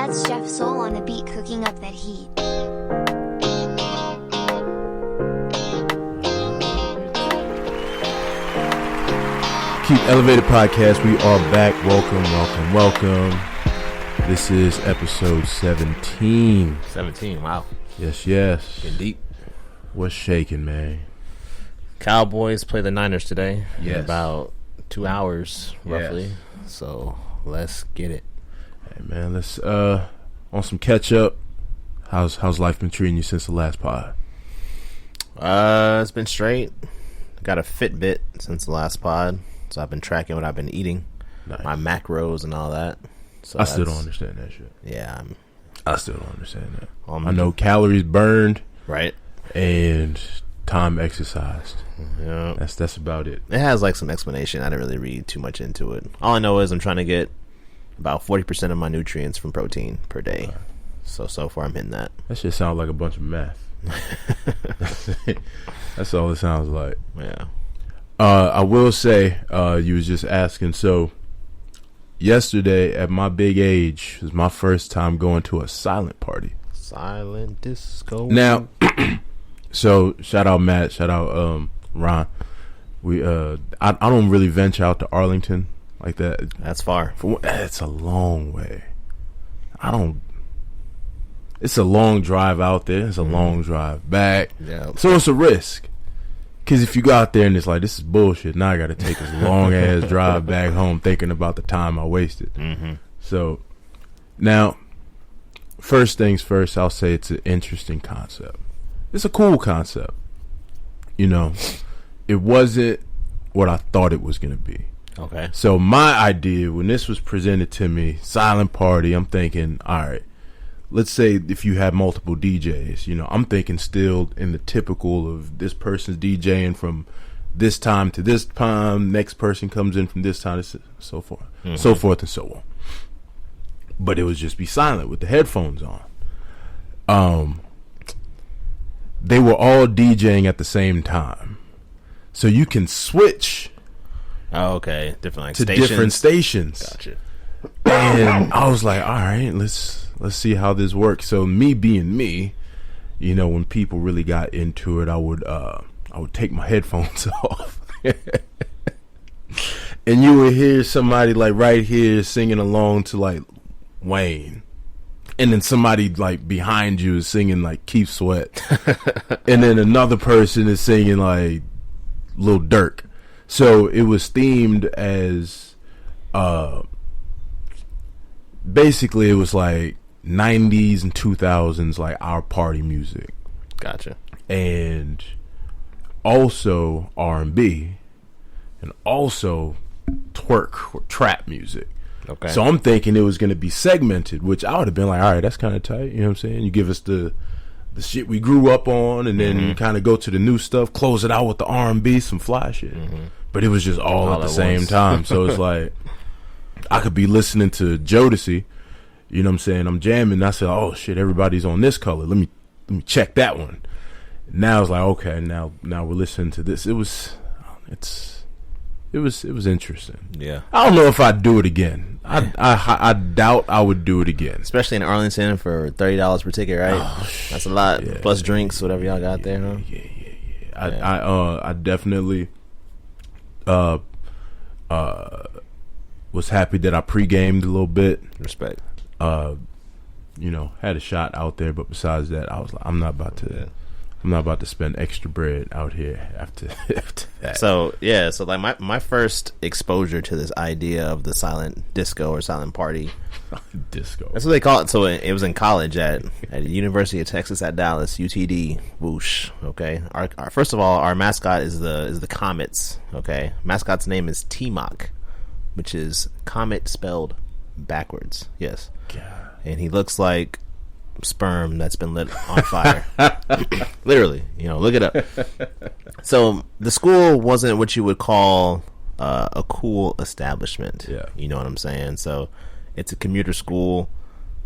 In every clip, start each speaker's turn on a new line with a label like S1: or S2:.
S1: That's Chef Soul on the beat cooking up that heat.
S2: Keep Elevated Podcast. We are back. Welcome. This is episode 17.
S3: 17, wow.
S2: Yes.
S3: Getting deep.
S2: What's shaking, man?
S3: Cowboys play the Niners today.
S2: Yes.
S3: In about 2 hours, roughly.
S2: Yes.
S3: So, let's get it.
S2: Hey, man, let's, on some catch up. How's life been treating you since the last pod?
S3: It's been straight. Got a Fitbit since the last pod. So I've been tracking what I've been eating,
S2: Nice.
S3: my macros and all that. So
S2: I still don't understand that shit.
S3: Yeah.
S2: I still don't understand that.
S3: Um,
S2: I know calories burned
S3: Right?
S2: and time exercised.
S3: Yeah.
S2: That's about it.
S3: It has like some explanation. I didn't really read too much into it. All I know is I'm trying to get about 40% of my nutrients from protein per day. So far I'm hitting that.
S2: That shit sounds like a bunch of math. That's all it sounds like.
S3: Yeah.
S2: I will say, you was just asking. So, yesterday at my big age was my first time going to a silent party.
S3: Silent disco.
S2: Now, so shout out Matt, shout out Ron. We I don't really venture out to Arlington like that.
S3: That's far.
S2: It's a long way. It's a long drive out there. It's a long drive back.
S3: Yeah.
S2: So it's a risk. Because if you go out there and it's like, this is bullshit, now I got to take this long-ass drive back home thinking about the time I wasted.
S3: Mm-hmm.
S2: So, now, first things first, I'll say it's an interesting concept. It's a cool concept. You know, it wasn't what I thought it was going to be.
S3: Okay.
S2: So, my idea, when this was presented to me, silent party, I'm thinking, all right, let's say if you have multiple DJs, you know, I'm thinking still in the typical of this person's DJing from this time to this time, next person comes in from this time, so forth, so forth and so on. But it would just be silent with the headphones on. They were all DJing at the same time, so you can switch.
S3: Oh, okay. Different like
S2: to
S3: stations.
S2: different stations.
S3: Gotcha.
S2: And I was like, all right, let's see how this works. So me being me, you know, when people really got into it, I would take my headphones off. And you would hear somebody like right here singing along to like Wayne. And then somebody like behind you is singing like Keith Sweat. And then another person is singing like Lil Durk. So it was themed as basically it was like 90s and 2000s like our party music.
S3: Gotcha.
S2: And also R&B and also twerk or trap music.
S3: Okay.
S2: So I'm thinking it was going to be segmented, which I would have been like, all right, that's kind of tight. You know what I'm saying? You give us the shit we grew up on and then kind of go to the new stuff, close it out with the R&B, some fly shit. But it was just all at the same time. So it's like I could be listening to Jodeci, you know what I'm saying? I'm jamming. And I said, oh shit, everybody's on this color. Let me check that one. Now it's like, okay, now we're listening to this. It was interesting.
S3: Yeah.
S2: I don't know if I'd do it again. I doubt I would do it again.
S3: Especially in Arlington for $30 per ticket, right?
S2: Oh,
S3: that's a lot.
S2: yeah,
S3: Plus drinks, whatever y'all got there, huh?
S2: Yeah. I definitely was happy that I pre-gamed a little bit.
S3: Respect.
S2: You know, had a shot out there, but besides that, I was like, I'm not about to spend extra bread out here after that.
S3: So like my first exposure to this idea of the silent disco or silent party,
S2: disco.
S3: that's what they call it. So it was in college at the University of Texas at Dallas, UTD. Whoosh. Okay. Our first of all, our mascot is the Comets. Okay. Mascot's name is T-Mock, which is comet spelled backwards. Yes.
S2: God.
S3: And he looks like sperm that's been lit on fire. Literally, you know, look it up. So the school wasn't what you would call a cool establishment.
S2: Yeah.
S3: You know what I'm saying? So it's a commuter school,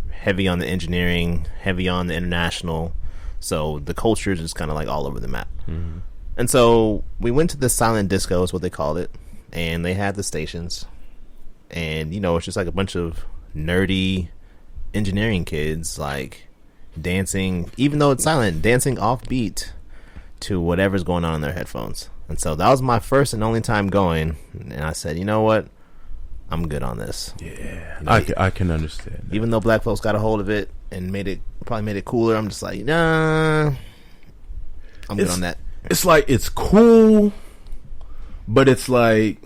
S3: heavy on the engineering, heavy on the international. So the culture is just kind of like all over the map. Mm-hmm. And so we went to the silent disco is what they called it. And they had the stations. And, you know, it's just like a bunch of nerdy engineering kids like dancing, even though it's silent, dancing off beat to whatever's going on in their headphones. And so that was my first and only time going, and I said, you know what, I'm good on this.
S2: Yeah,
S3: You know,
S2: I can understand that.
S3: even though black folks got a hold of it and probably made it cooler, I'm just like, nah, I'm good on that.
S2: It's like, it's cool, but it's like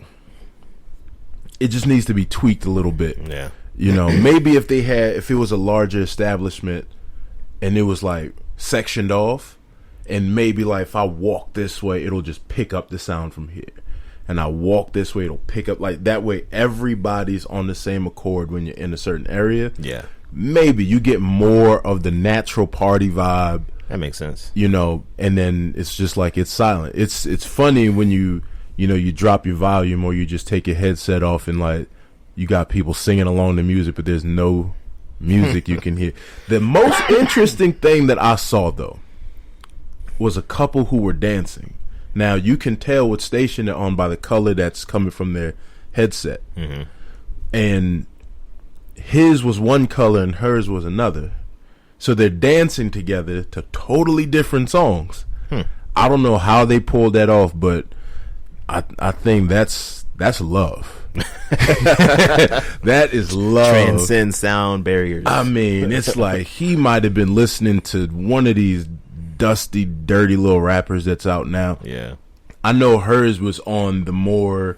S2: it just needs to be tweaked a little bit.
S3: Yeah.
S2: You know, maybe if it was a larger establishment and it was like sectioned off, and maybe like if I walk this way, it'll just pick up the sound from here. And I walk this way, it'll pick up, like that way everybody's on the same accord when you're in a certain area.
S3: Yeah.
S2: Maybe you get more of the natural party vibe.
S3: That makes sense.
S2: You know, and then it's just like it's silent. It's funny when you drop your volume or you just take your headset off and like you got people singing along to music, but there's no music you can hear. The most interesting thing that I saw though was a couple who were dancing. Now you can tell what station they're on by the color that's coming from their headset. Mm-hmm. And his was one color and hers was another. So they're dancing together to totally different songs. I don't know how they pulled that off, but I think that's love. That is love.
S3: Transcend sound barriers.
S2: I mean, it's like he might have been listening to one of these dusty, dirty little rappers that's out now.
S3: Yeah.
S2: I know hers was on the more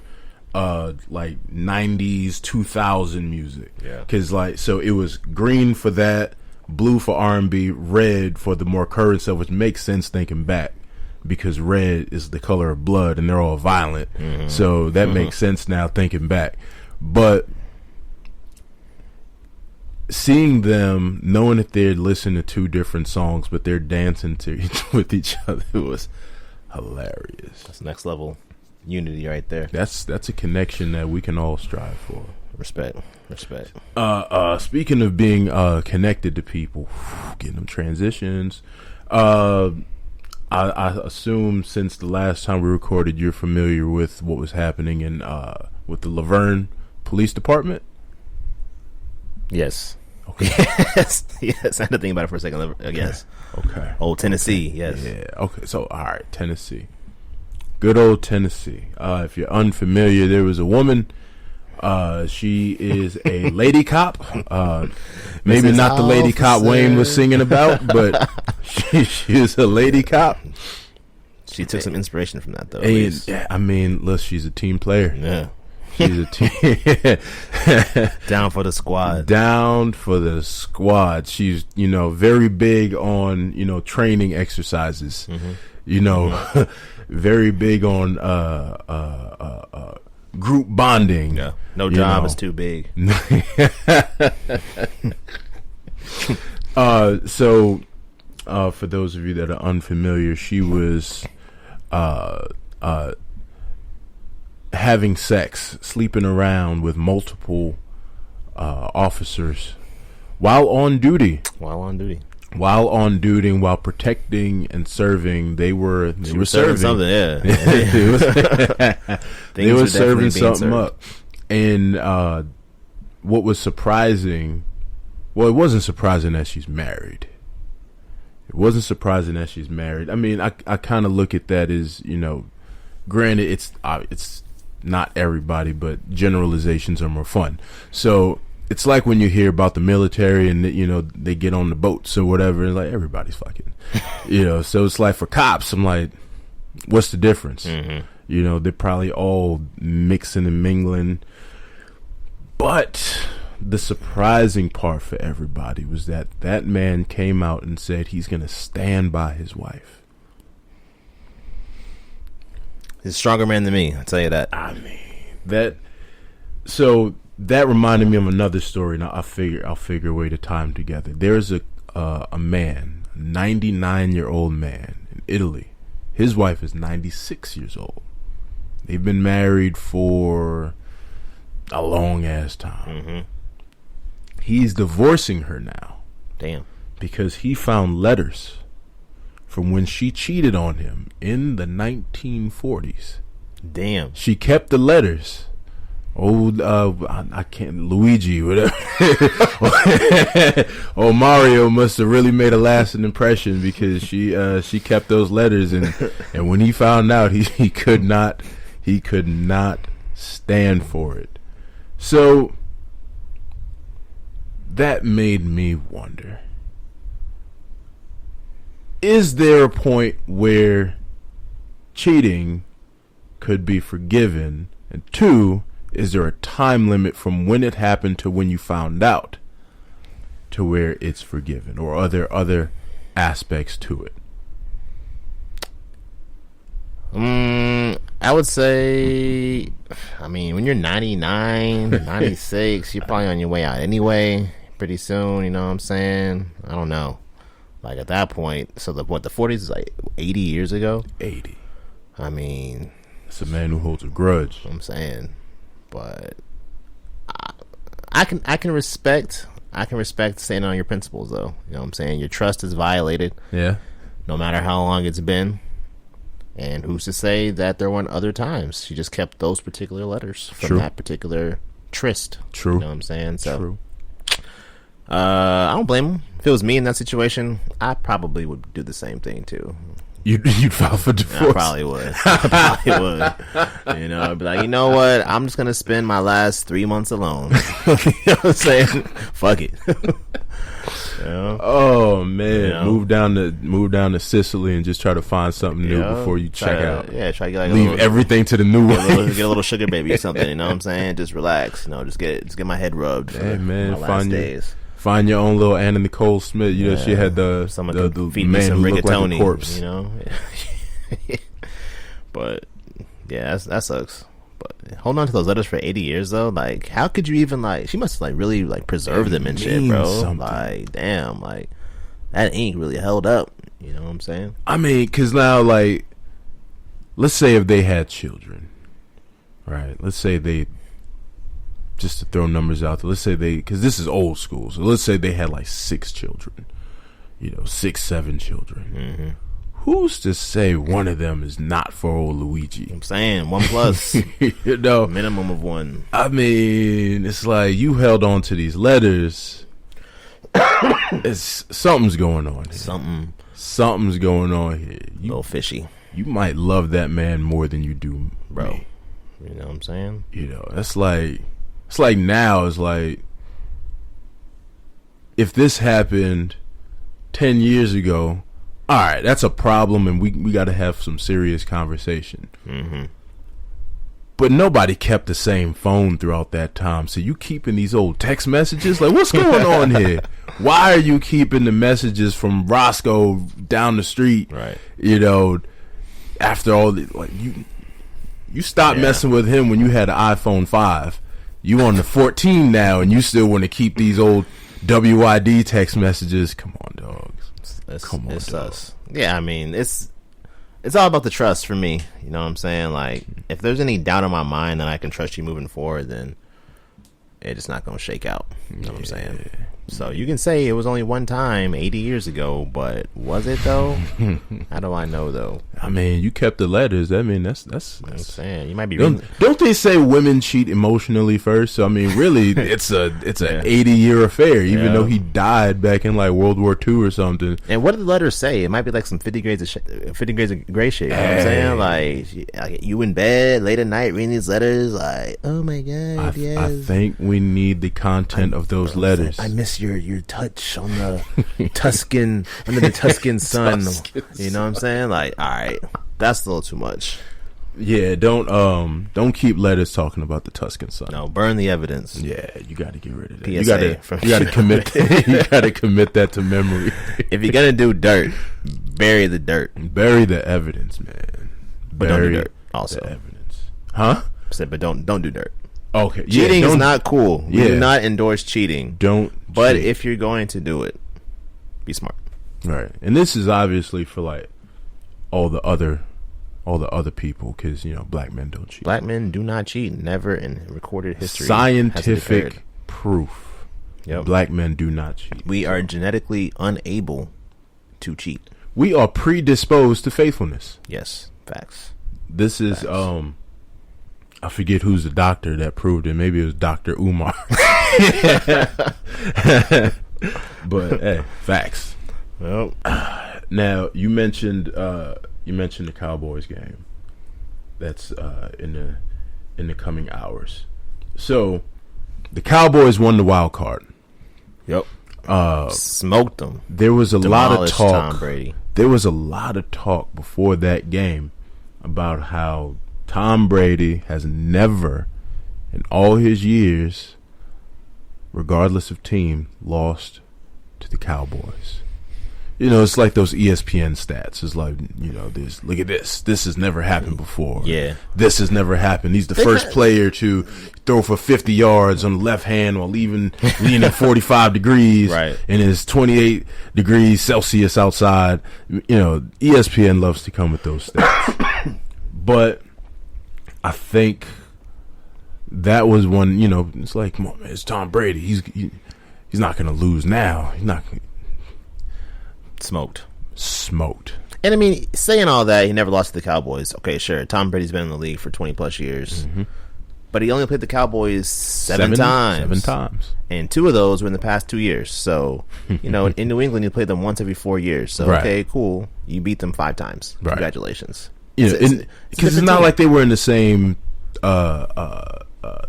S2: like 90s 2000 music.
S3: Yeah.
S2: Cause like, so it was green for that, blue for R&B, red for the more current stuff, which makes sense thinking back because red is the color of blood and they're all violent. Mm-hmm. So that makes sense now thinking back. But seeing them, knowing that they're listening to two different songs, but they're dancing with each other, was hilarious.
S3: That's next level unity right there.
S2: That's a connection that we can all strive for.
S3: Respect.
S2: Speaking of being connected to people, getting them transitions. I assume since the last time we recorded, you're familiar with what was happening in with the Laverne Police Department.
S3: Yes.
S2: Okay.
S3: Yes. I had to think about it for a second. Yes.
S2: Okay.
S3: Old Tennessee. Yes.
S2: Yeah. Okay. So, all right, Tennessee. Good old Tennessee. If you're unfamiliar, there was a woman. She is a lady cop. Maybe not the lady cop Wayne was singing about, but she is a lady cop.
S3: She took some inspiration from that, though.
S2: And, yeah, I mean, look, she's a team player.
S3: Yeah.
S2: She's a team.
S3: Down for the squad.
S2: Down for the squad. She's, very big on, training exercises. Mm-hmm. Very big on group bonding.
S3: Yeah. No job is too big.
S2: So for those of you that are unfamiliar, she was having sex, sleeping around with multiple officers while on duty. While protecting and serving, they were serving
S3: something. Yeah,
S2: they were serving something up. And what was surprising, well, it wasn't surprising that she's married. I mean, I kind of look at that as, granted, it's not everybody, but generalizations are more fun. So it's like when you hear about the military and they get on the boats or whatever, and like everybody's fucking, So it's like for cops, I'm like, what's the difference? Mm-hmm. They're probably all mixing and mingling. But the surprising part for everybody was that man came out and said he's going to stand by his wife.
S3: He's a stronger man than me, I'll tell you that.
S2: I mean, so that reminded me of another story. Now I'll figure a way to tie them together. There's a man, a 99-year-old man in Italy. His wife is 96 years old. They've been married for a long ass time. Mm-hmm. He's divorcing her now.
S3: Damn.
S2: Because he found letters from when she cheated on him in the 1940s.
S3: Damn.
S2: She kept the letters old I can't Luigi, whatever. Oh, Mario must have really made a lasting impression because she kept those letters, and when he found out, he could not stand for it. So that made me wonder, is there a point where cheating could be forgiven? And two, is there a time limit from when it happened to when you found out to where it's forgiven, or are there other aspects to it?
S3: I would say, I mean, when you're 99, 96, you're probably on your way out anyway, pretty soon, you know what I'm saying? I don't know. Like, at that point, so the 40s is like 80 years ago?
S2: 80.
S3: I mean,
S2: it's a man who holds a grudge.
S3: I'm saying, but I can respect standing on your principles, though. You know what I'm saying? Your trust is violated.
S2: Yeah.
S3: No matter how long it's been. And who's to say that there weren't other times? She just kept those particular letters from that particular tryst.
S2: True.
S3: You know what I'm saying? So,
S2: true.
S3: I don't blame him. If it was me in that situation, I probably would do the same thing too.
S2: You'd file for divorce.
S3: I probably would. You know, I'd be like, you know what? I'm just gonna spend my last 3 months alone. You know what I'm saying? Fuck it. You know?
S2: Oh man,
S3: you know?
S2: move down to Sicily and just try to find something new before you check out.
S3: Yeah, try to get like
S2: leave everything to the new one.
S3: Get a little sugar baby or something. You know what I'm saying? Just relax. You know, just get my head rubbed.
S2: Hey man,
S3: my last days.
S2: Find your own little Anna Nicole Smith. You know, she had the man who looked like a corpse.
S3: You know, but yeah, that sucks. But holding on to those letters for 80 years though, like, how could you even like? She must like really like preserve them and shit, bro.
S2: Something.
S3: Like, damn, like that ink really held up. You know what I'm saying?
S2: I mean, because now, like, let's say if they had children, right? Let's say they. Just to throw numbers out there, let's say because this is old school, so let's say they had like 6 children, 6-7 children.
S3: Mm-hmm.
S2: Who's to say one of them is not for old Luigi?
S3: I'm saying 1 plus, minimum of 1.
S2: I mean, it's like you held on to these letters. Something's going on here. Something's going on here.
S3: A little fishy.
S2: You might love that man more than you do,
S3: bro.
S2: Me.
S3: You know what I'm saying?
S2: That's like. It's like now, it's like, if this happened 10 years ago, all right, that's a problem, and we got to have some serious conversation.
S3: Mm-hmm.
S2: But nobody kept the same phone throughout that time, so you keeping these old text messages? Like, what's going on here? Why are you keeping the messages from Roscoe down the street?
S3: Right.
S2: After all, like, you stopped messing with him when you had an iPhone 5. You on the 14 now, and you still want to keep these old WID text messages? Come on, dogs.
S3: It's us. Yeah, I mean, it's all about the trust for me. You know what I'm saying? Like, if there's any doubt in my mind that I can trust you moving forward, then it's not going to shake out. You know what I'm saying? So you can say it was only one time 80 years ago, but was it though? How do I know though?
S2: I mean, you kept the letters. I mean, that's
S3: I'm saying. You might be.
S2: Don't they say women cheat emotionally first? So I mean, really, it's an 80-year affair. Even though he died back in like World War II or something.
S3: And what did the letters say? It might be like some 50 grades of gray shit. You know what I'm saying? Like you in bed late at night reading these letters. Like, oh my god, yes.
S2: I think we need the content of those letters.
S3: I miss your touch on the Tuscan under the Tuscan sun. You know what I'm saying? Like, all right, that's a little too much.
S2: Yeah, don't keep letters talking about the Tuscan sun.
S3: No, burn the evidence.
S2: Yeah, you got to get rid of that.
S3: PSA
S2: you got to commit. You got to commit that to memory.
S3: If you're gonna do dirt, bury the dirt.
S2: Bury the evidence, man.
S3: But don't do dirt. Also,
S2: the evidence. Huh?
S3: Said, but don't do dirt.
S2: Okay,
S3: cheating is not cool. We do not endorse cheating. But
S2: cheat.
S3: If you're going to do it, be smart.
S2: Right, and this is obviously for like all the other people, because black men don't cheat.
S3: Black men do not cheat. Never in recorded history.
S2: Scientific proof.
S3: Yep.
S2: Black men do not cheat.
S3: We are genetically unable to cheat.
S2: We are predisposed to faithfulness.
S3: Yes, facts.
S2: This is I forget who's the doctor that proved it. Maybe it was Dr. Umar. But hey, facts.
S3: Well,
S2: now you mentioned the Cowboys game. That's in the coming hours. So the Cowboys won the wild card.
S3: Yep. Smoked them.
S2: There was a lot of talk.
S3: Tom Brady.
S2: There was a lot of talk before that game about how Tom Brady has never, in all his years, regardless of team, lost to the Cowboys. You know, it's like those ESPN stats. It's like, you know, this. Look at this. This has never happened before.
S3: Yeah.
S2: This has never happened. He's the first player to throw for 50 yards on the left hand while leaning 45 degrees.
S3: Right.
S2: And it's 28 degrees Celsius outside. You know, ESPN loves to come with those stats. But I think that was one, you know, it's like, come on, man, it's Tom Brady. He's not going to lose now. He's not
S3: Smoked.
S2: And
S3: I mean, saying all that, he never lost to the Cowboys. Okay, sure. Tom Brady's been in the league for 20 plus years. Mm-hmm. But he only played the Cowboys seven times.
S2: 7 times.
S3: And 2 of those were in the past 2 years. So, you know, in New England, you played them once every 4 years. So,
S2: right.
S3: Okay, cool. You beat them 5 times.
S2: Right.
S3: Congratulations.
S2: Yeah, because it's not like they were in the same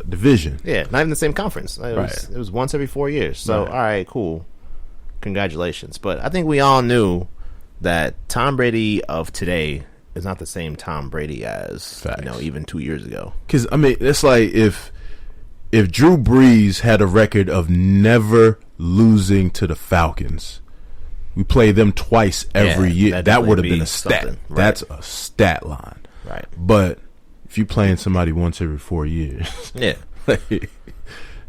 S2: division.
S3: Yeah, not even the same conference. It was once every 4 years. So,
S2: right.
S3: All right, cool. Congratulations. But I think we all knew that Tom Brady of today is not the same Tom Brady as,
S2: Facts.
S3: you know, even 2 years ago.
S2: Because, I mean, it's like if Drew Brees had a record of never losing to the Falcons, we play them twice every year, that would have been a stat.
S3: Right.
S2: That's a stat line.
S3: Right.
S2: But if you're playing somebody once every 4 years,
S3: Yeah.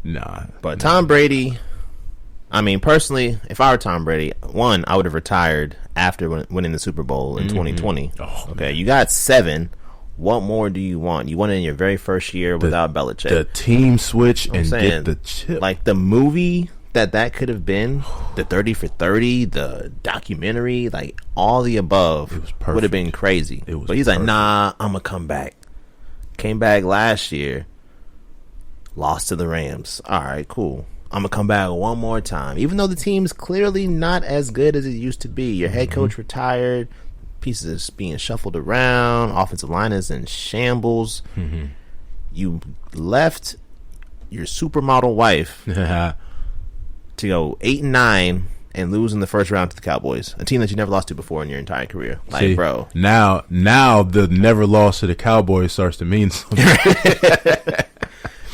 S2: nah.
S3: But Tom Brady, I mean, personally, if I were Tom Brady, one, I would have retired after winning the Super Bowl in 2020.
S2: Oh,
S3: okay, you got 7. What more do you want? You won it in your very first year without Belichick.
S2: The team switch and
S3: saying,
S2: get the chip.
S3: Like the movie that could have been, the 30 for 30, the documentary, like all the above would have been crazy. But he's like, nah, I'm going to come back. Came back last year, lost to the Rams. All right, cool. I'm going to come back one more time. Even though the team's clearly not as good as it used to be. Your head coach retired. Pieces being shuffled around. Offensive line is in shambles. Mm-hmm. You left your supermodel wife to go 8-9 and lose in the first round to the Cowboys, a team that you never lost to before in your entire career. Like, see, bro.
S2: Now the never lost to the Cowboys starts to mean something.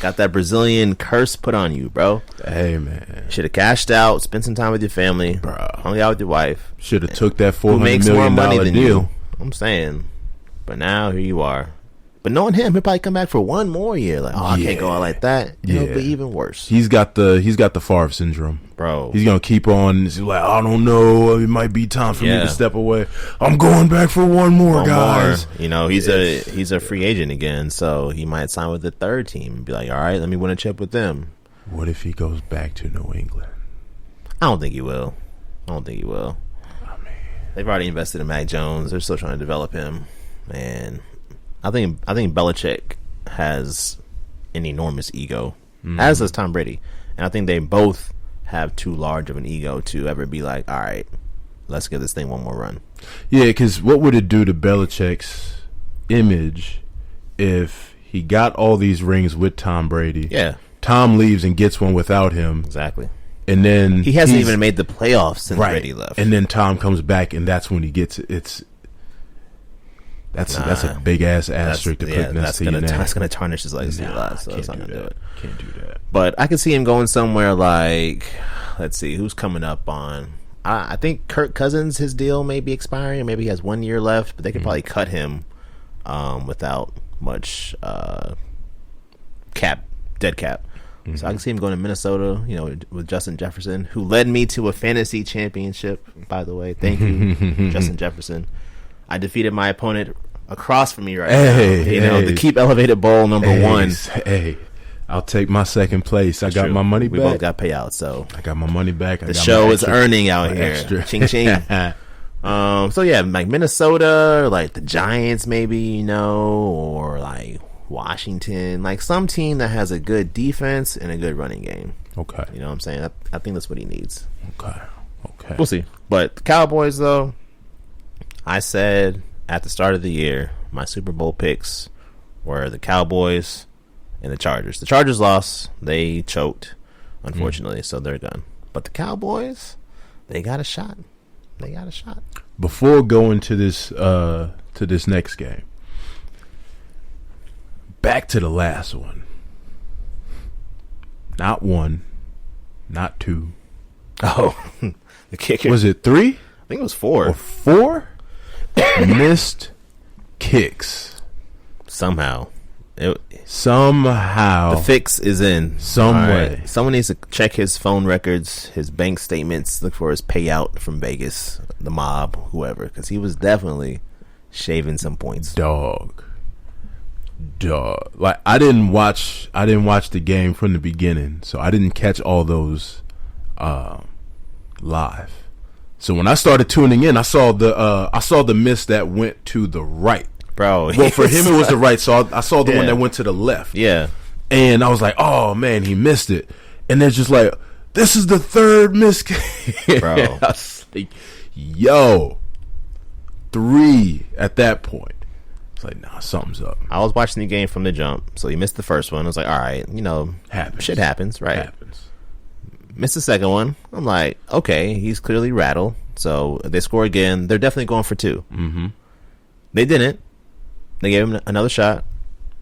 S3: Got that Brazilian curse put on you, bro.
S2: Hey, man.
S3: Should have cashed out, spent some time with your family,
S2: bro.
S3: Hung out with your wife.
S2: Should have took that $400
S3: makes
S2: million
S3: more money than
S2: deal.
S3: You. I'm saying. But now, here you are. But knowing him, he'll probably come back for one more year. Like, I can't go out like that. It'll be even worse.
S2: He's got the Favre syndrome.
S3: Bro.
S2: He's going to keep on. He's like, I don't know. It might be time for me to step away. I'm going back for one more, guys.
S3: You know, he's a free agent again, so he might sign with the third team and be like, all right, let me win a chip with them.
S2: What if he goes back to New England?
S3: I don't think he will. I mean, they've already invested in Mac Jones. They're still trying to develop him. And I think Belichick has an enormous ego, as does Tom Brady. And I think they both have too large of an ego to ever be like, all right, let's give this thing one more run.
S2: Yeah, because what would it do to Belichick's image if he got all these rings with Tom Brady?
S3: Yeah.
S2: Tom leaves and gets one without him.
S3: Exactly.
S2: And then
S3: he hasn't even made the playoffs since Brady left.
S2: And then Tom comes back, and that's when he gets it. That's a big ass asterisk to put next to your name.
S3: That's gonna tarnish his legacy a lot. So that's not gonna do it.
S2: Can't do that.
S3: But I can see him going somewhere like, let's see, who's coming up on. I think Kirk Cousins, his deal may be expiring. Maybe he has 1 year left, but they could probably cut him without much dead cap. So I can see him going to Minnesota, you know, with Justin Jefferson, who led me to a fantasy championship, by the way. Thank you, Justin Jefferson. I defeated my opponent across from me now. You know, the Keep Elevated Bowl number 1.
S2: Hey, I'll take my second place. I got my money back.
S3: We both got payouts, so
S2: I got my money back.
S3: The show is earning out here. Ching ching. So yeah, like Minnesota, or like the Giants, maybe, you know, or like Washington, like some team that has a good defense and a good running game.
S2: Okay.
S3: You know what I'm saying? I think that's what he needs.
S2: Okay.
S3: We'll see. But the Cowboys, though, I said at the start of the year, my Super Bowl picks were the Cowboys and the Chargers. The Chargers lost. They choked, unfortunately, so they're done. But the Cowboys, they got a shot.
S2: Before going to this next game, back to the last one. Not one, not two.
S3: Oh, the kicker.
S2: Was it 3?
S3: I think it was 4.
S2: Or 4 missed kicks.
S3: Somehow. The
S2: fix
S3: is in
S2: some way.
S3: Someone needs to check his phone records, his bank statements, look for his payout from Vegas, the mob, whoever, because he was definitely shaving some points.
S2: Dog. Like I didn't watch the game from the beginning, so I didn't catch all those live. So when I started tuning in, I saw the miss that went to the right.
S3: Bro,
S2: well, for him it was the right, so I saw the one that went to the left.
S3: Yeah,
S2: and I was like, "Oh man, he missed it." And they're just like, "This is the third miss."
S3: Bro,
S2: I was like, "Yo, 3 at that point." It's like, nah, something's up.
S3: I was watching the game from the jump, so he missed the first one. I was like, all right, shit happens, right? Missed the second one. I'm like, okay, he's clearly rattled. So if they score again, they're definitely going for 2.
S2: Mm-hmm.
S3: They didn't. They gave him another shot.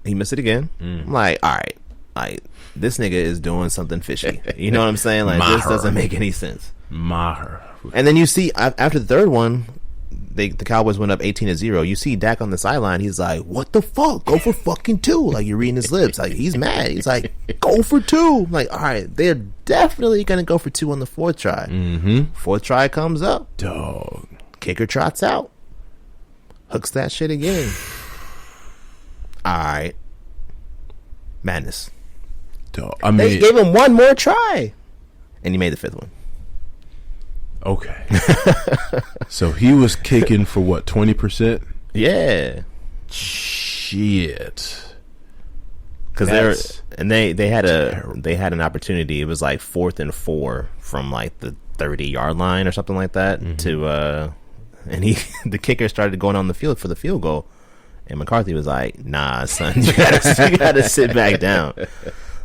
S3: He missed it again. I'm like, all right, like this nigga is doing something fishy. You know what I'm saying? Like this doesn't make any sense. And then you see after the third one, the Cowboys went up 18-0. You see Dak on the sideline. He's like, "What the fuck? Go for fucking 2!" Like you're reading his lips. Like he's mad. He's like, "Go for 2!" I'm like, all right, they're definitely gonna go for 2 on the 4th try.
S2: Mm-hmm.
S3: 4th try comes up.
S2: Dog.
S3: Kicker trots out. Hooks that shit again. All right. Madness.
S2: Dog. I mean,
S3: they gave him one more try, and he made the 5th one.
S2: Okay. So he was kicking for what, 20%?
S3: Yeah.
S2: Shit.
S3: Because they had an opportunity. It was like 4th and 4 from like the 30-yard line or something like that. Mm-hmm. And the kicker started going on the field for the field goal, and McCarthy was like, "Nah, son, you gotta sit back down."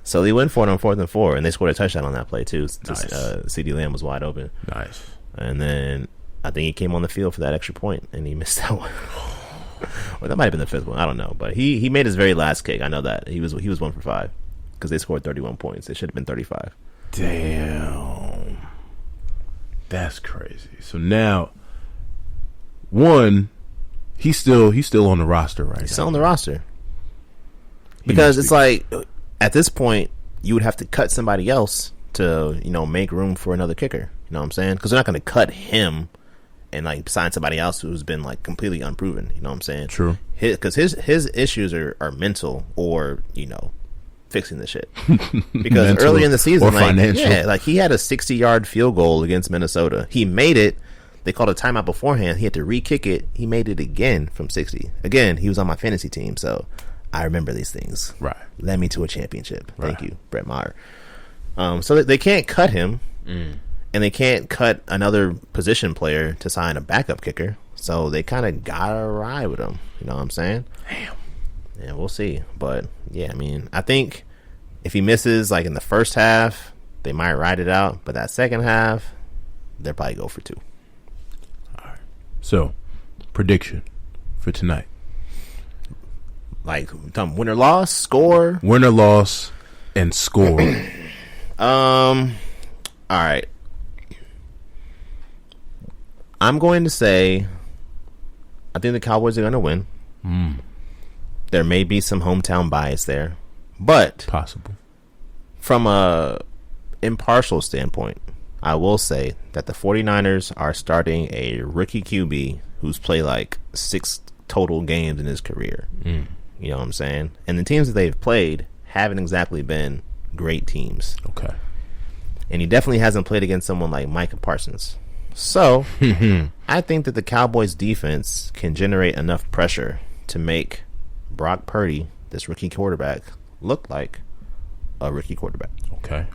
S3: So they went for it on 4th and 4, and they scored a touchdown on that play too.
S2: Nice.
S3: CeeDee Lamb was wide open.
S2: Nice.
S3: And then I think he came on the field for that extra point, and he missed that one. Well, that might have been the 5th one. I don't know, but he made his very last kick. I know that he was 1 for 5 because they scored 31 points. It should have been 35.
S2: Damn, that's crazy. So now, one, he's still on the roster right now.
S3: He's still on the roster because it's like at this point you would have to cut somebody else to make room for another kicker. You know what I'm saying? Because they're not going to cut him and like sign somebody else who's been like completely unproven. You know what I'm saying?
S2: True.
S3: Because his issues are mental or fixing the shit. Because early in the season, like financial. Like he had a 60-yard field goal against Minnesota. He made it. They called a timeout beforehand. He had to re-kick it. He made it again from 60. Again, he was on my fantasy team, so I remember these things.
S2: Right.
S3: Led me to a championship.
S2: Right.
S3: Thank you, Brett Maher. So they can't cut him. And they can't cut another position player to sign a backup kicker. So they kind of got to ride with him. You know what I'm saying?
S2: Damn.
S3: Yeah, we'll see. But, yeah, I mean, I think if he misses, like, in the first half, they might ride it out. But that second half, they'll probably go for 2.
S2: All right. So, prediction for tonight.
S3: Like, winner, loss, score?
S2: Winner, loss, and score.
S3: All right. I'm going to say I think the Cowboys are going to win. There may be some hometown bias there, but
S2: possible.
S3: From a impartial standpoint, I will say that the 49ers are starting a rookie QB who's played like 6 total games in his career. You know what I'm saying? And the teams that they've played haven't exactly been great teams.
S2: Okay.
S3: And he definitely hasn't played against someone like Micah Parsons. So, I think that the Cowboys defense can generate enough pressure to make Brock Purdy this rookie quarterback looked like a rookie quarterback.
S2: Okay.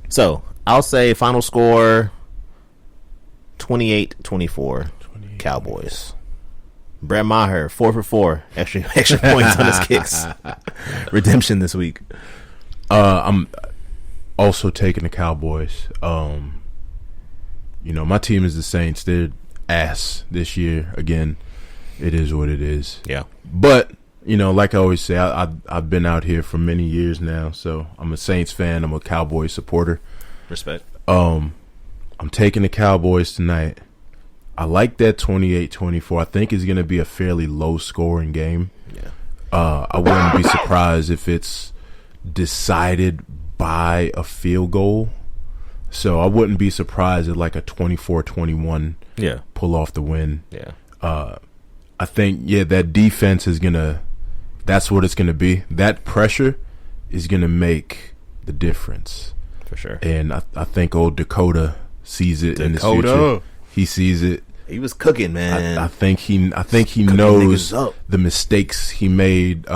S3: So I'll say final score 28-24 Cowboys. Brett Maher 4 for 4 extra points on his kicks. Redemption this week.
S2: I'm also taking the Cowboys. My team is the Saints. They're ass this year. Again, it is what it is.
S3: Yeah.
S2: But, like I always say, I've been out here for many years now, so I'm a Saints fan. I'm a Cowboys supporter.
S3: Respect.
S2: I'm taking the Cowboys tonight. I like that 28-24. I think it's going to be a fairly low-scoring game.
S3: Yeah.
S2: I wouldn't be surprised if it's decided by a field goal. So I wouldn't be surprised at like a 24-21 pull off the win.
S3: Yeah.
S2: I think, that defense is going to – that's what it's going to be. That pressure is going to make the difference.
S3: For sure.
S2: And I think old Dakota sees it in his future. He sees it.
S3: He was cooking, man.
S2: I think he knows the mistakes he made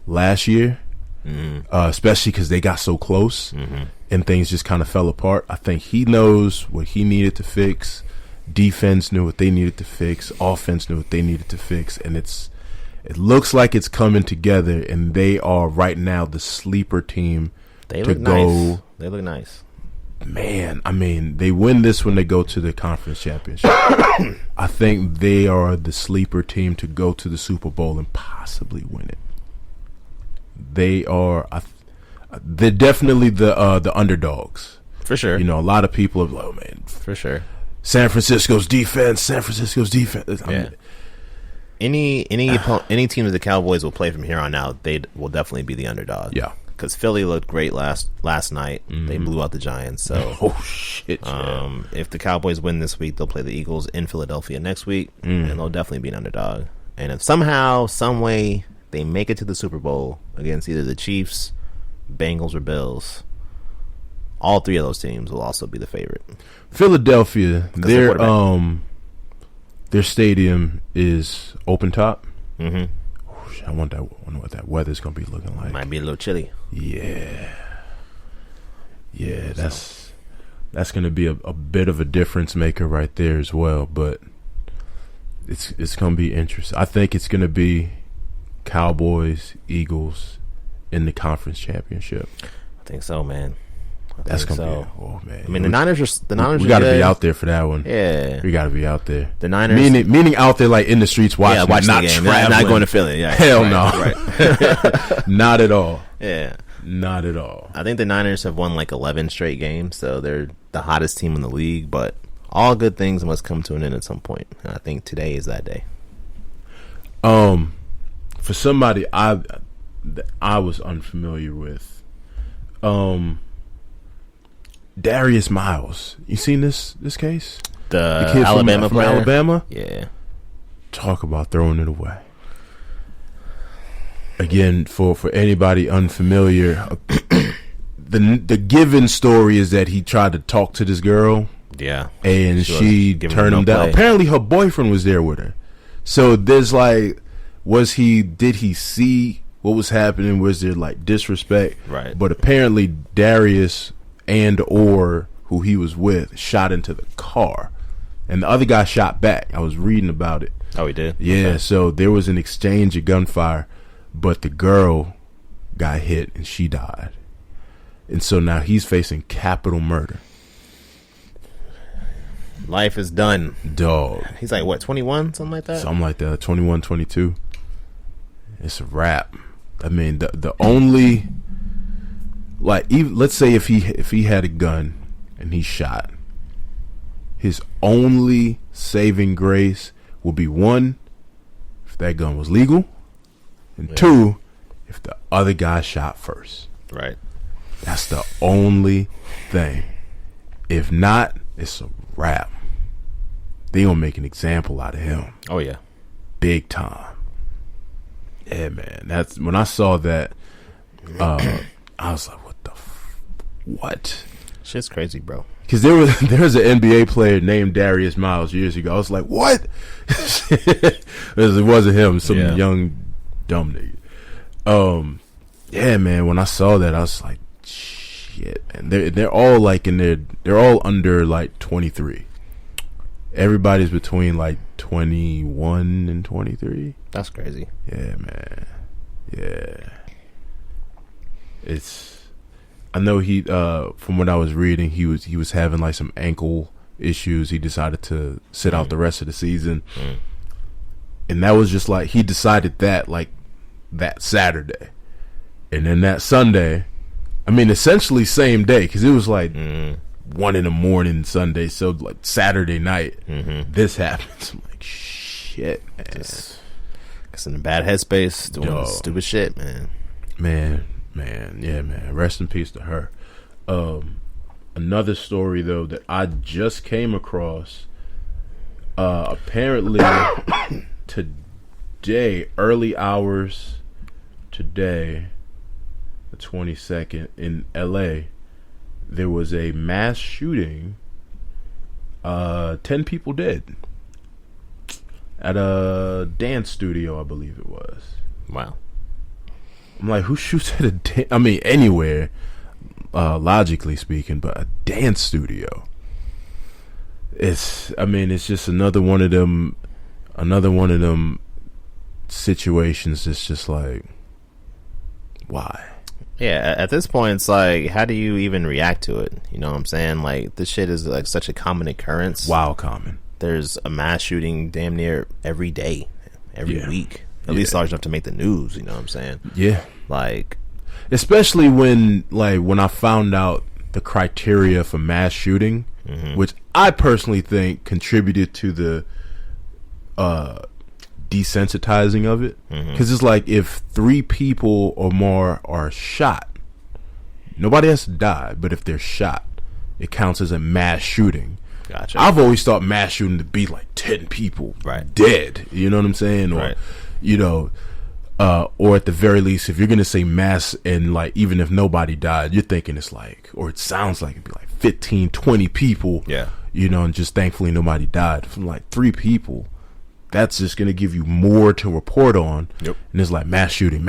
S2: last year, especially because they got so close and things just kind of fell apart. I think he knows what he needed to fix. Defense knew what they needed to fix. Offense knew what they needed to fix, and it looks like it's coming together. And they are right now the sleeper team.
S3: They look nice. They look nice.
S2: Man, I mean, they win this when they go to the conference championship. I think they are the sleeper team to go to the Super Bowl and possibly win it. They're definitely the underdogs.
S3: For sure.
S2: A lot of people are like, oh, man.
S3: For sure.
S2: San Francisco's defense.
S3: Yeah. Any team that the Cowboys will play from here on out, they will definitely be the underdog.
S2: Yeah.
S3: Because Philly looked great last night. They blew out the Giants. So,
S2: oh shit!
S3: If the Cowboys win this week, they'll play the Eagles in Philadelphia next week, and they'll definitely be an underdog. And if somehow, some way, they make it to the Super Bowl against either the Chiefs, Bengals, or Bills, all three of those teams will also be the favorite.
S2: Philadelphia, their stadium is open top.
S3: Mm-hmm.
S2: I wonder what that weather's gonna be looking like.
S3: Might be a little chilly.
S2: Yeah, that's gonna be a bit of a difference maker right there as well. But it's gonna be interesting. I think it's gonna be Cowboys, Eagles in the conference championship.
S3: I think so, man.
S2: That's gonna be. Oh man!
S3: I mean, the Niners. We
S2: got to be out there for that one.
S3: Yeah,
S2: we got to be out there.
S3: The Niners,
S2: meaning out there like in the streets watching,
S3: not the game. Not going to Philly. Yeah,
S2: hell no, right. Not at all.
S3: Yeah,
S2: not at all.
S3: I think the Niners have won like 11 straight games, so they're the hottest team in the league. But all good things must come to an end at some point, and I think today is that day.
S2: For somebody I was unfamiliar with, Darius Miles. You seen this case?
S3: The
S2: kid
S3: Alabama
S2: from
S3: player?
S2: Alabama?
S3: Yeah.
S2: Talk about throwing it away. Again, for anybody unfamiliar, the given story is that he tried to talk to this girl.
S3: Yeah.
S2: And she turned him down.
S3: Play.
S2: Apparently her boyfriend was there with her. So there's like, did he see what was happening? Was there like disrespect?
S3: Right.
S2: But apparently Darius or who he was with shot into the car, and the other guy shot back. I was reading about it.
S3: Oh, he did?
S2: Yeah, okay. So there was an exchange of gunfire, but the girl got hit and she died. And so now he's facing capital murder.
S3: Life is done.
S2: Dog.
S3: He's like, what, 21? Something like that?
S2: Something like that, 21, 22. It's a wrap. I mean, the only... Like, even, let's say if he had a gun and he shot, his only saving grace would be, one, if that gun was legal, and two, if the other guy shot first.
S3: Right.
S2: That's the only thing. If not, it's a wrap. They gonna make an example out of him.
S3: Oh yeah,
S2: big time. Yeah, man. That's when I saw that. I was like, what?
S3: Shit's crazy, bro.
S2: Because there was an NBA player named Darius Miles years ago. I was like, what? It wasn't him. Some young dumb nigga. Yeah, man. When I saw that, I was like, shit, man. They're all like they're all under like 23. Everybody's between like 21 and 23.
S3: That's crazy.
S2: Yeah, man. Yeah. I know he from what I was reading, he was having like some ankle issues. He decided to sit out the rest of the season. And that was just like he decided that like that Saturday. And then that Sunday, I mean essentially same day, cuz it was like 1 a.m. Sunday, so like Saturday night this happens. I'm like, shit, man.
S3: Just in a bad headspace doing stupid shit, man.
S2: Man, yeah, man. Rest in peace to her. Another story though that I just came across. Apparently today, early hours today, the 22nd in LA, there was a mass shooting. 10 people dead at a dance studio, I believe it was.
S3: Wow.
S2: I'm like, who shoots at I mean, anywhere, logically speaking, but a dance studio. It's just another one of them situations that's just like, why?
S3: Yeah, at this point, it's like, how do you even react to it? You know what I'm saying? Like, this shit is like such a common occurrence.
S2: Wild common.
S3: There's a mass shooting damn near every day, every week. At least large enough to make the news, you know what I'm saying?
S2: Yeah.
S3: Like,
S2: especially when I found out the criteria for mass shooting, which I personally think contributed to the desensitizing of it. Because it's like, if 3 people or more are shot, nobody has to die, but if they're shot, it counts as a mass shooting.
S3: Gotcha.
S2: I've always thought mass shooting to be like 10 people dead. You know what I'm saying? Or, you know, or at the very least, if you're going to say mass and like, even if nobody died, you're thinking it's like, or it sounds like it'd be like 15, 20 people. Yeah. You know, and just thankfully nobody died. From like 3 people, that's just going to give you more to report on. Yep. And it's like mass shooting,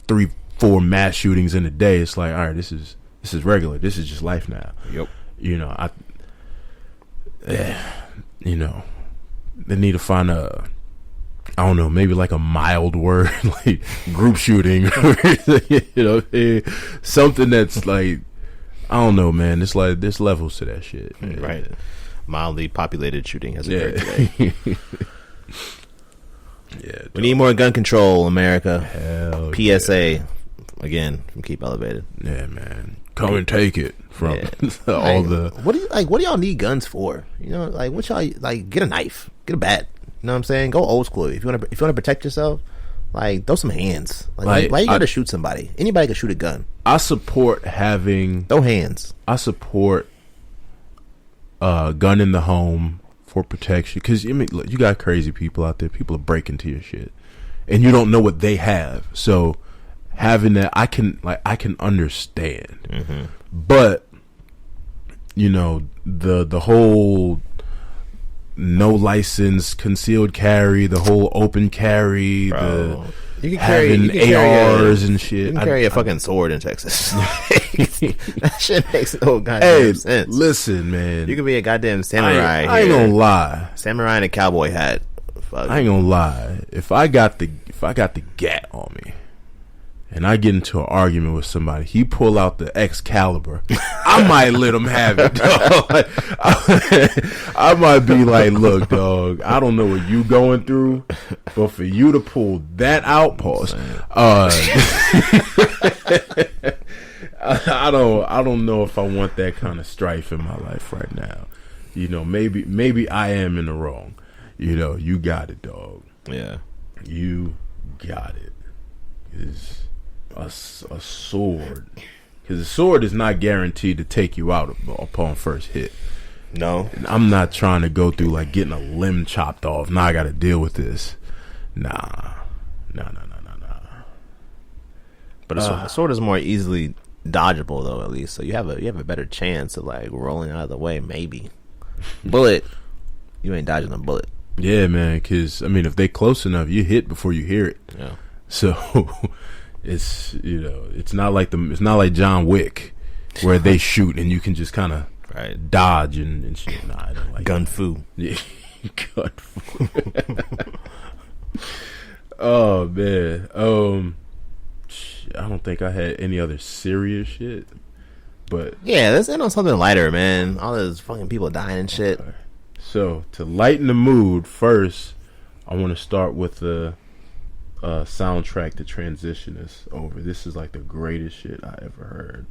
S2: 3, 4 mass shootings in a day. It's like, all right, this is regular. This is just life now. Yep. You know, you know, they need to find I don't know, maybe like a mild word, like group shooting, you know, something that's like, I don't know, man. It's like there's levels to that shit, man.
S3: Right? Mildly populated shooting has occurred today. We need more gun control, America. Hell PSA again from Keep Elevated.
S2: Yeah, man. Come and take it from all the.
S3: What do y'all need guns for? You know, like what y'all like? Get a knife, get a bat. You know what I'm saying? Go old school. If you want to protect yourself, like throw some hands. Like why you gotta shoot somebody? Anybody can shoot a gun.
S2: I support having
S3: no hands.
S2: I support gun in the home for protection, because I mean, look, you got crazy people out there. People are breaking to your shit, and you don't know what they have. So having that, I can understand, but you know, the whole no license concealed carry, the whole open carry,
S3: Bro.
S2: You can carry ARs and shit.
S3: You can carry a fucking sword in Texas. That shit makes no goddamn sense.
S2: Listen, man,
S3: you can be a goddamn samurai.
S2: I ain't gonna lie,
S3: samurai in a cowboy hat. Fuck.
S2: I ain't gonna lie. If I got the gat on me, and I get into an argument with somebody, he pull out the Excalibur, I might let him have it, dog. I might be like, look, dog, I don't know what you going through, but for you to pull that out, pause. I don't know if I want that kind of strife in my life right now. You know, maybe I am in the wrong. You know, you got it, dog. Yeah, you got it. It's a sword, because a sword is not guaranteed to take you out upon first hit. No, and I'm not trying to go through like getting a limb chopped off. Now I got to deal with this. Nah.
S3: But a sword is more easily dodgeable, though. At least, so you have a better chance of like rolling out of the way. Maybe bullet, you ain't dodging a bullet.
S2: Yeah, man. Because I mean, if they close enough, you hit before you hear it.
S3: Yeah.
S2: So it's it's not like John Wick where they shoot and you can just kind of dodge and shit. Nah, I don't like
S3: gun fu.
S2: Yeah, gun fu. Oh man. I don't think I had any other serious shit. But
S3: yeah, let's end on something lighter, man. All those fucking people dying and shit.
S2: So to lighten the mood, first I want to start with the soundtrack to transition us over. This is like the greatest shit I ever heard.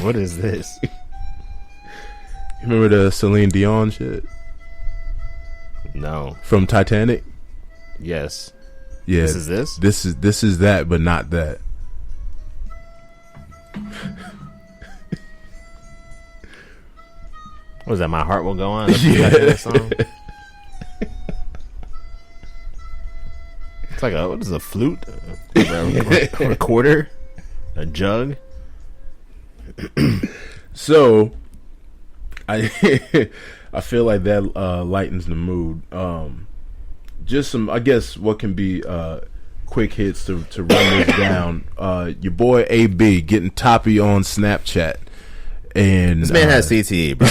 S3: What is this?
S2: You remember the Celine Dion shit?
S3: No.
S2: From Titanic?
S3: Yes.
S2: Yeah.
S3: This is this?
S2: This is that, but not that.
S3: What is that? My Heart Will Go On? That's
S2: Yeah.
S3: song? It's like what is a flute? A recorder? A jug?
S2: So I feel like that lightens the mood. Just some, I guess, what can be quick hits to run this down. Your boy AB getting toppy on Snapchat, and
S3: This man has CTE, bro.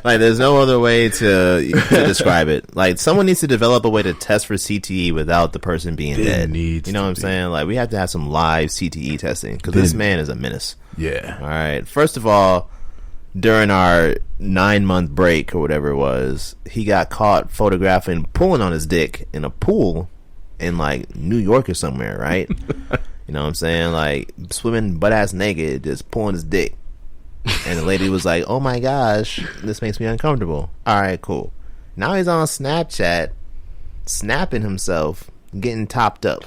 S3: like, there's no other way to describe it. Like, someone needs to develop a way to test for CTE without the person being dead. You know what I'm saying? Like, we have to have some live CTE testing because this man is a menace.
S2: Yeah.
S3: All right. First of all, during our 9-month break or whatever it was, he got caught photographing pulling on his dick in a pool in like New York or somewhere, right? You know what I'm saying? Like swimming butt ass naked, just pulling his dick. And the lady was like, "Oh my gosh, this makes me uncomfortable." All right, cool. Now he's on Snapchat, snapping himself, getting topped up.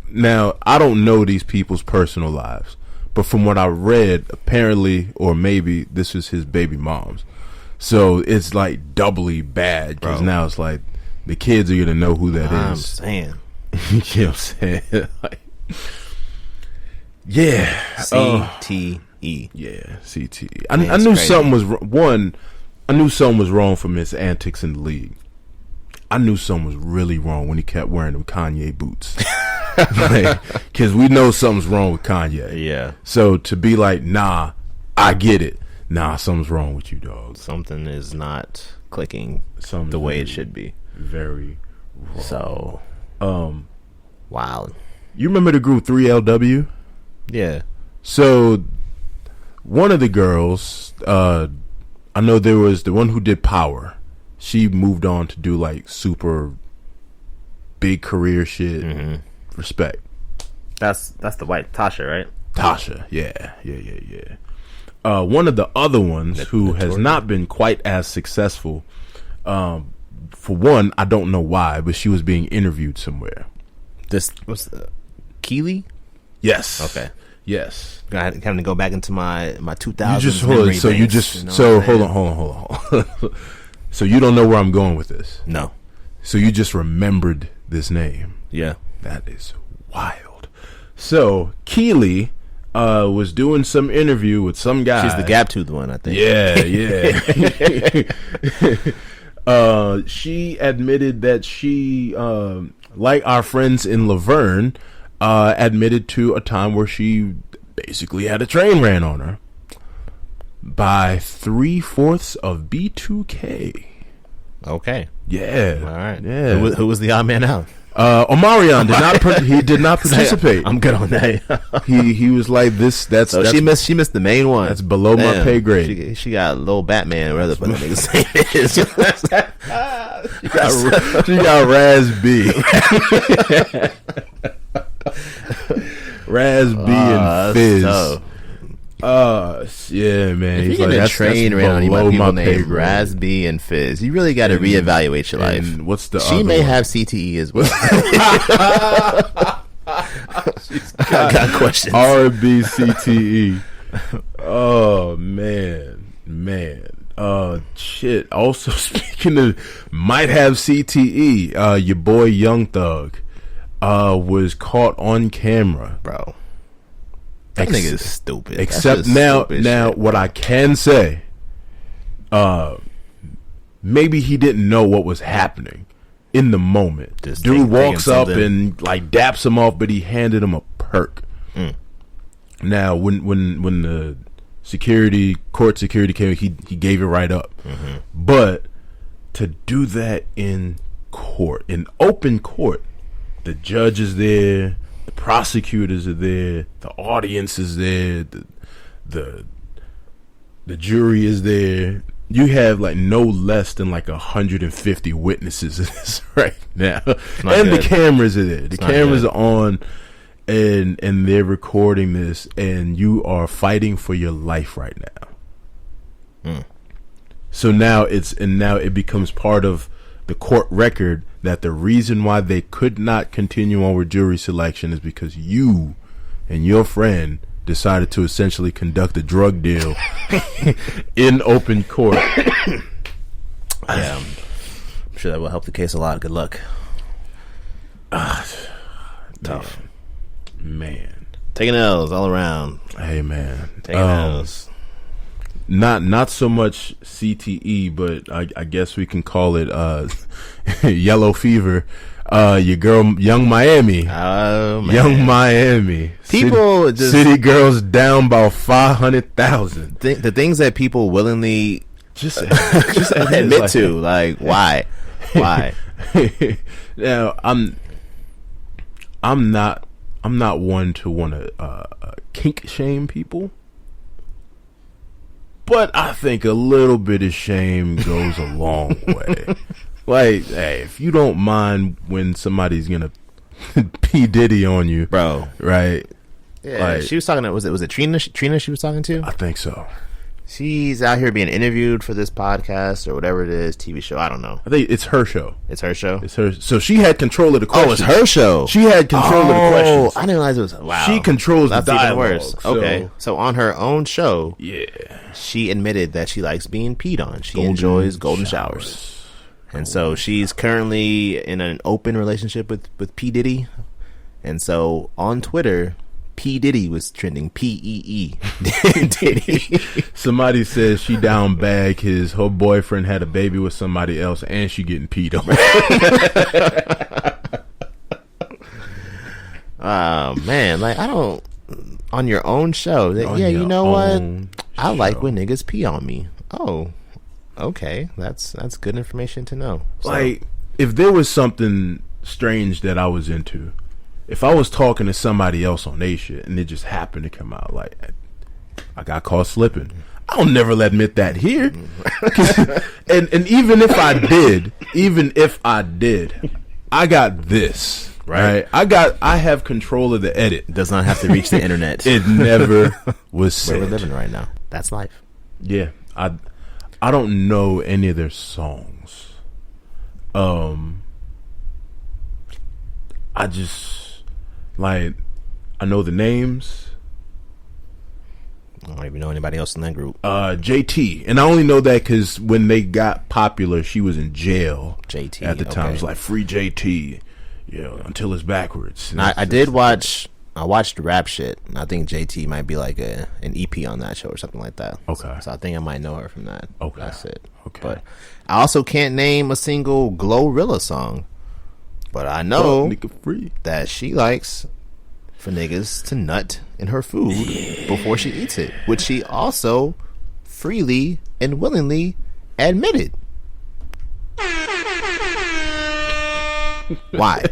S2: Now I don't know these people's personal lives, but from what I read, apparently, or maybe this is his baby mom's. So it's like doubly bad because now it's like the kids are gonna know who that is.
S3: I'm saying,
S2: you know what I'm saying? Like, yeah,
S3: CTE.
S2: Yeah, CTE. I knew crazy. Something was one. I knew something was wrong from his antics in the league. I knew something was really wrong when he kept wearing them Kanye boots. Because we know something's wrong with Kanye.
S3: Yeah.
S2: So to be like, nah, I get it. Nah, something's wrong with you, dog.
S3: Something is not clicking the way it should be.
S2: Very wrong.
S3: So, wow.
S2: You remember the group 3LW?
S3: Yeah.
S2: So one of the girls, I know there was the one who did Power. She moved on to do like super big career shit. Mm-hmm. Respect.
S3: That's the white Tasha, right?
S2: Tasha, yeah. One of the other ones who has not been quite as successful. For one, I don't know why, but she was being interviewed somewhere.
S3: This was Keely.
S2: Yes.
S3: Okay.
S2: Yes.
S3: Having to go back into my 2000s.
S2: You just hold. So you just hold on. So you don't know where I'm going with this?
S3: No.
S2: So you just remembered this name?
S3: Yeah.
S2: That is wild. So Keely was doing some interview with some guy.
S3: She's the gap tooth one, I think.
S2: Yeah. She admitted that she, like our friends in Laverne, admitted to a time where she basically had a train ran on her by 3/4 of B2K.
S3: Okay.
S2: Yeah.
S3: All right.
S2: Yeah.
S3: Who was the odd man out?
S2: Omarion did not participate.
S3: I'm good on that.
S2: he was like this. That's
S3: she missed the main one.
S2: That's below my pay grade.
S3: She got little Batman. Whatever the niggas say it is.
S2: She got Raz B. Raz B and Fizz. Yeah, man.
S3: If
S2: He's
S3: you're
S2: like,
S3: in a
S2: that's
S3: train around you,
S2: below
S3: people
S2: my pay
S3: named
S2: grade.
S3: Raz B and Fizz. You really got to reevaluate your life.
S2: And what's the
S3: She
S2: other
S3: may
S2: one?
S3: have CTE as well. I got questions.
S2: R&B CTE. Oh man. Shit. Also, speaking of might have CTE, your boy Young Thug was caught on camera,
S3: Bro. That nigga is stupid.
S2: Except now,
S3: shit,
S2: what I can say, maybe he didn't know what was happening in the moment. Dude walks up and like daps him off, but he handed him a perk. Now, when the court security came, he gave it right up. But to do that in court, in open court, the judge is there, the prosecutors are there, the audience is there, the jury is there. You have like no less than like 150 witnesses in this right now, and the cameras are there. The cameras are on, and they're recording this, and you are fighting for your life right now. So now it becomes part of the court record that the reason why they could not continue on with jury selection is because you and your friend decided to essentially conduct a drug deal in open court.
S3: Yeah, I'm sure that will help the case a lot. Good luck.
S2: Tough. Man.
S3: Taking L's all around.
S2: Hey, man.
S3: Taking L's.
S2: Not so much CTE, but I guess we can call it yellow fever. Your girl, Young Miami.
S3: Oh, man.
S2: Young Miami.
S3: People
S2: City girls down by 500,000.
S3: The things that people willingly
S2: just
S3: admit to, like why?
S2: Now, I'm not one to want to kink shame people, but I think a little bit of shame goes a long way. Like, hey, if you don't mind when somebody's gonna P Diddy on you,
S3: bro,
S2: right?
S3: Yeah,
S2: like,
S3: she was talking to, was it Trina she was talking to?
S2: I think so.
S3: She's out here being interviewed for this podcast or whatever it is, TV show. I don't know.
S2: I think it's her show.
S3: It's her show?
S2: It's her. So she had control of the questions.
S3: Oh, it's her show.
S2: She had control of the questions.
S3: I didn't realize it was. Wow.
S2: She controls
S3: That's
S2: the dialogue.
S3: even worse. Okay. So on her own show,
S2: yeah,
S3: she admitted that she likes being peed on. She enjoys golden showers. And so she's currently in an open relationship with P. Diddy. And so on Twitter, P. Diddy was trending. P-E-E. Diddy.
S2: Somebody says she down bag her boyfriend had a baby with somebody else and she getting peed on.
S3: Oh, man. Like, I don't... On your own show. You know what? I like when niggas pee on me. Oh, okay. That's good information to know. So.
S2: Like, if there was something strange that I was into, if I was talking to somebody else on they shit and it just happened to come out, like, I got caught slipping, I'll never admit that here. and even if I did, I got this. Right. I have control of the edit.
S3: It does not have to reach the internet.
S2: It never was said.
S3: We're living right now. That's life.
S2: Yeah. I don't know any of their songs. I just, like, I know the names.
S3: I don't even know anybody else in that group.
S2: JT. And I only know that because when they got popular, she was in jail.
S3: JT.
S2: At the time. It was like, free JT. You know, until it's backwards.
S3: I watched rap shit. I think JT might be like an EP on that show or something like that.
S2: Okay.
S3: So I think I might know her from that.
S2: Okay.
S3: That's it.
S2: Okay.
S3: But I also can't name a single Glorilla song. But I know that she likes for niggas to nut in her food before she eats it, which she also freely and willingly admitted. Why?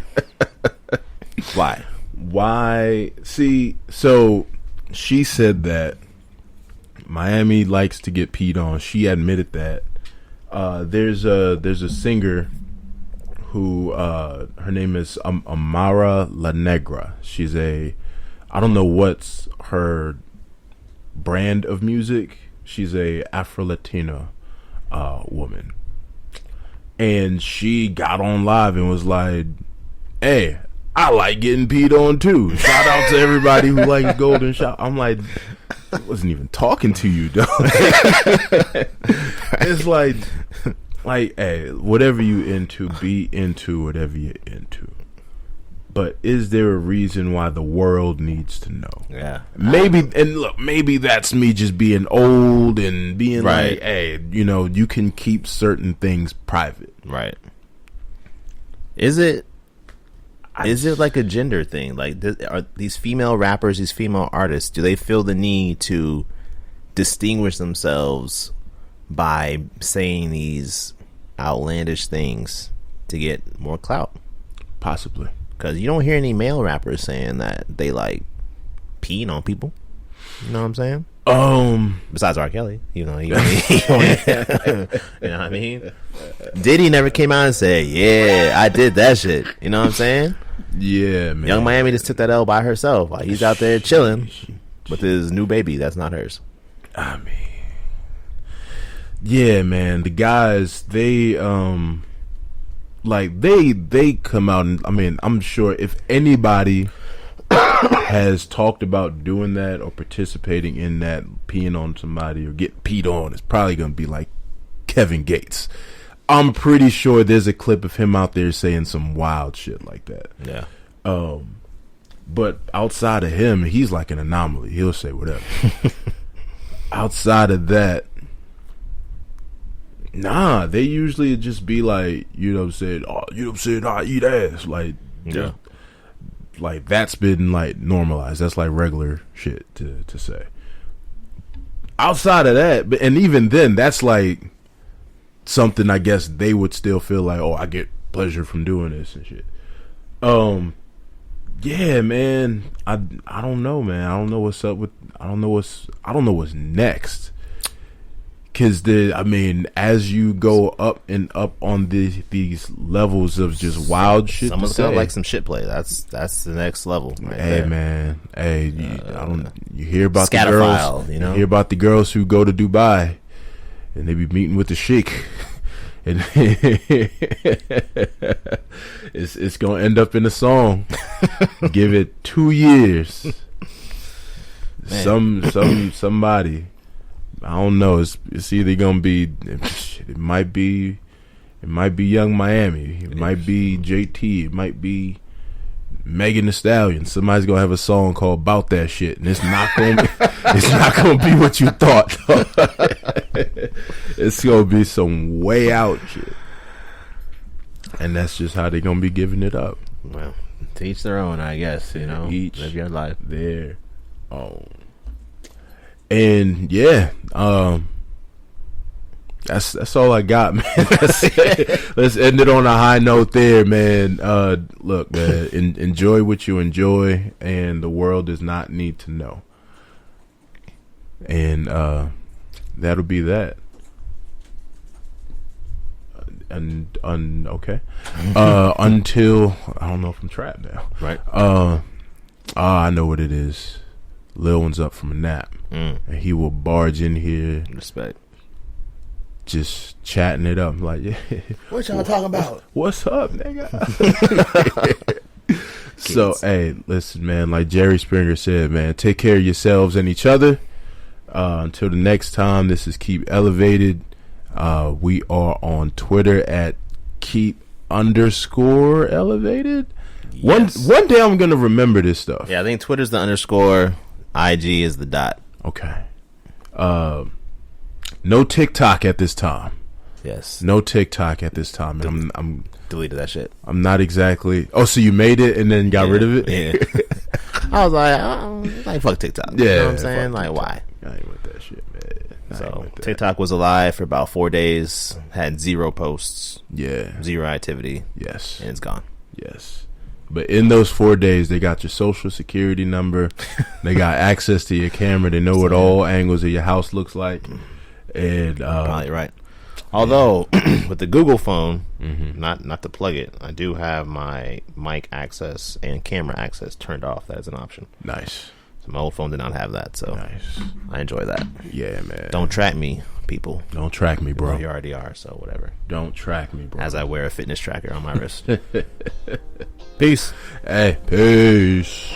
S2: Why? See, so she said that Miami likes to get peed on. She admitted that. There's a singer who her name is Amara La Negra. She's I don't know what's her brand of music. She's a Afro-Latina woman. And she got on live and was like, hey, I like getting peed on too. Shout out to everybody who likes golden shower. I'm like, I wasn't even talking to you, dog. It's like, hey, whatever you into, be into whatever you're into. But is there a reason why the world needs to know?
S3: Yeah.
S2: Maybe, and look, maybe that's me just being old and being
S3: Right.
S2: like, hey, you know, you can keep certain things private.
S3: Right. Is it like a gender thing? Like, are these female rappers, these female artists, do they feel the need to distinguish themselves by saying these outlandish things to get more clout?
S2: Possibly.
S3: Because you don't hear any male rappers saying that they like peeing on people. You know what I'm saying? Besides R. Kelly, you know, you know what I mean? Diddy never came out and said, "Yeah, I did that shit." You know what I'm saying?
S2: Yeah, man.
S3: Young Miami just took that L by herself while he's out there chilling with his new baby. That's not hers.
S2: I mean, yeah, man. The guys, they like they come out and I mean, I'm sure if anybody has talked about doing that or participating in that, peeing on somebody or getting peed on, it's probably gonna be like Kevin Gates. I'm pretty sure there's a clip of him out there saying some wild shit like that.
S3: Yeah.
S2: But outside of him, he's like an anomaly. He'll say whatever. Outside of that, nah, they usually just be like, you know what I'm saying, oh, you know what I'm saying, I eat ass. Like,
S3: Yeah.
S2: Like, that's been, like, normalized. That's, like, regular shit to say. Outside of that, and even then, that's, like, something I guess they would still feel like, oh, I get pleasure from doing this and shit. Yeah, man. I don't know, man. I don't know what's up with, I don't know what's next. Because I mean, as you go up and up on these levels of just wild shit,
S3: Someone's
S2: to say,
S3: got like some shit play. That's the next level. Right
S2: hey
S3: there.
S2: man, hey, you hear about the
S3: Scatophile,
S2: girls,
S3: you know?
S2: hear about the girls who go to Dubai and they be meeting with the sheik, and it's gonna end up in a song. Give it 2 years. Somebody. I don't know. It's either gonna be, it might be Young Miami. It might be JT. It might be Megan Thee Stallion. Somebody's gonna have a song called "About That Shit," and it's not gonna be what you thought. It's gonna be some way out shit, and that's just how they're gonna be giving it up.
S3: Well, to each their own, I guess. You know,
S2: Each
S3: live your life.
S2: their own. And yeah, that's all I got, man. Let's end it on a high note there, man. Look, man, enjoy what you enjoy, and the world does not need to know. And that'll be that. And okay, until I don't know if I'm trapped now.
S3: Right.
S2: I know what it is. Lil one's up from a nap. And he will barge in here,
S3: Respect.
S2: just chatting it up, like, yeah,
S3: What y'all talking about?
S2: what's up, nigga? So, hey, listen, man, like Jerry Springer said, man, take care of yourselves and each other. Until the next time, this is Keep Elevated. We are on Twitter at keep_elevated.
S3: Yes.
S2: One day I'm gonna remember this stuff.
S3: Yeah, I think Twitter's the underscore, IG is the dot.
S2: Okay. No TikTok at this time.
S3: Yes.
S2: No TikTok at this time. And I'm
S3: Deleted that shit.
S2: I'm not exactly. Oh, so you made it and then got rid of it?
S3: Yeah. I was like, fuck TikTok.
S2: Yeah.
S3: You know what I'm saying? Like,
S2: TikTok.
S3: why?
S2: I ain't with that shit, man. I ain't
S3: So
S2: with that.
S3: TikTok was alive for about 4 days, had 0 posts,
S2: Yeah.
S3: 0 activity,
S2: Yes.
S3: and it's gone.
S2: Yes. But in those 4 days, they got your social security number. They got access to your camera. They know what all angles of your house looks like. And
S3: Probably right. Although with the Google phone, not to plug it, I do have my mic access and camera access turned off. That is an option.
S2: nice.
S3: So my old phone did not have that, so
S2: Nice.
S3: I enjoy that.
S2: Yeah, man.
S3: Don't track me, people.
S2: Don't track me,
S3: Well,
S2: bro.
S3: you already are, so whatever.
S2: Don't track me, bro.
S3: As I wear a fitness tracker on my wrist. Peace.
S2: Hey, peace.